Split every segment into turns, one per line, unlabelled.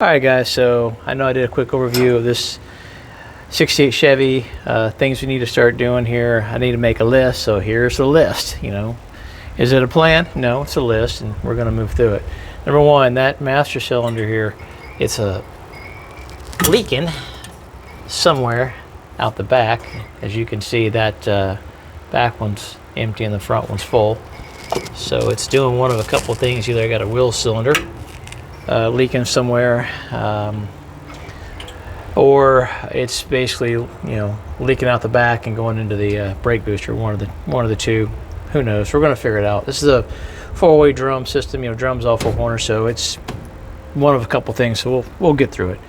Alright guys, so I know I did a quick overview of this 68 Chevy, things we need to start doing here. I need to make a list, so here's the list. Is it a plan? No, it's a list, and we're going to move through it. Number one, that master cylinder here, it's leaking somewhere out the back. As you can see, that back one's empty and the front one's full. So it's doing one of a couple of things. Either I got a wheel cylinder leaking somewhere, or it's basically leaking out the back and going into the brake booster. One of the two. Who knows? We're going to figure it out. This is a four-way drum system. Drums all four corners, so it's one of a couple things. So we'll get through it.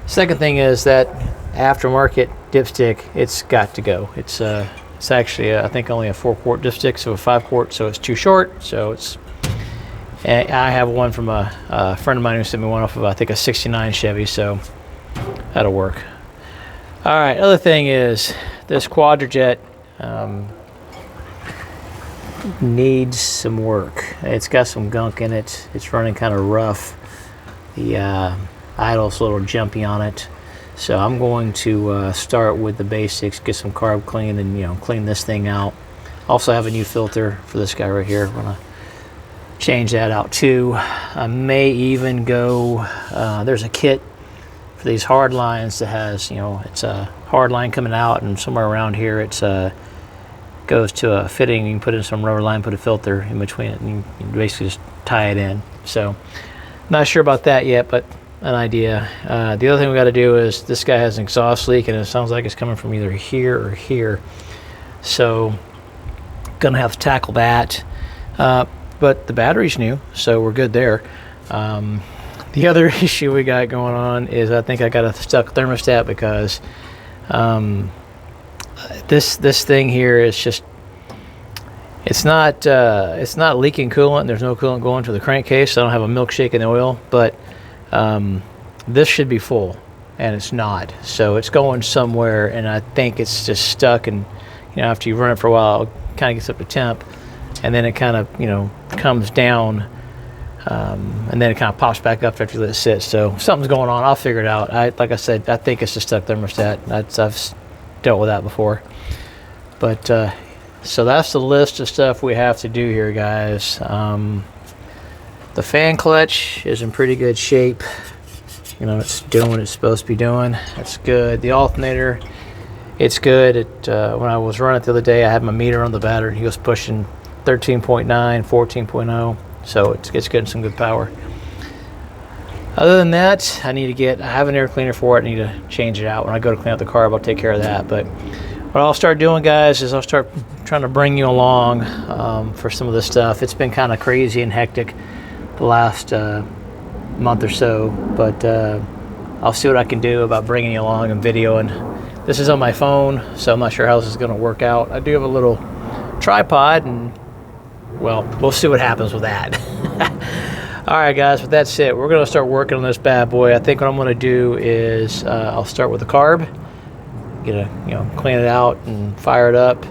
Second thing is that aftermarket dipstick. It's got to go. It's actually I think only a 4-quart dipstick, so a 5-quart, so it's too short. So it's. And I have one from a friend of mine who sent me one off of I think a 69 Chevy, so that'll work. All right, other thing is this Quadrajet needs some work. It's got some gunk in it. It's running kind of rough. The idle's a little jumpy on it. So I'm going to start with the basics, get some carb clean, and clean this thing out. Also have a new filter for this guy right here. I'm gonna change that out too. I may even go, there's a kit for these hard lines that has, it's a hard line coming out, and somewhere around here it's goes to a fitting. You can put in some rubber line, put a filter in between it, and you basically just tie it in. So not sure about that yet, but an idea. The other thing we got to do is this guy has an exhaust leak, and it sounds like it's coming from either here or here. So gonna have to tackle that. But the battery's new, so we're good there. The other issue we got going on is I think I got a stuck thermostat because this thing here is just it's not leaking coolant. There's no coolant going to the crankcase, so I don't have a milkshake in the oil. But this should be full, and it's not. So it's going somewhere, and I think it's just stuck. And after you run it for a while, it kind of gets up to temp. And then it kind of, comes down, and then it kind of pops back up after you let it sit. So something's going on. I'll figure it out. Like I said, I think it's a stuck thermostat. I've dealt with that before. But so that's the list of stuff we have to do here, guys. The fan clutch is in pretty good shape. It's doing what it's supposed to be doing. That's good. The alternator, it's good. When I was running it the other day, I had my meter on the battery. He was pushing 13.9, 14.0, so it's getting some good power. Other than that, I have an air cleaner for it. I need to change it out. When I go to clean out the carb, I'll take care of that. But what I'll start doing, guys, is I'll start trying to bring you along for some of this stuff. It's been kind of crazy and hectic the last month or so, but I'll see what I can do about bringing you along and videoing. This is on my phone, so I'm not sure how this is going to work out. I do have a little tripod, and well, we'll see what happens with that. All right, guys, but that's it. We're going to start working on this bad boy. I think what I'm going to do is I'll start with the carb, clean it out and fire it up,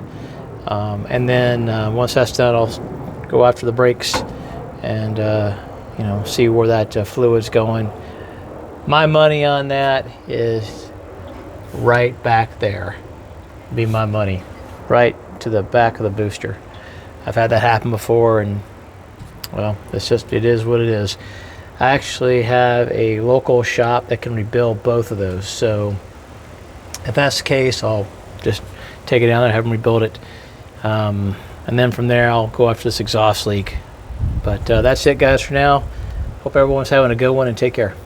and then once that's done, I'll go after the brakes and see where that fluid's going. My money on that is right back there. Be my money, right to the back of the booster. I've had that happen before, and well, it is what it is. I actually have a local shop that can rebuild both of those, so if that's the case, I'll just take it down there and have them rebuild it, and then from there I'll go after this exhaust leak. But that's it, guys, for now. Hope everyone's having a good one, and take care.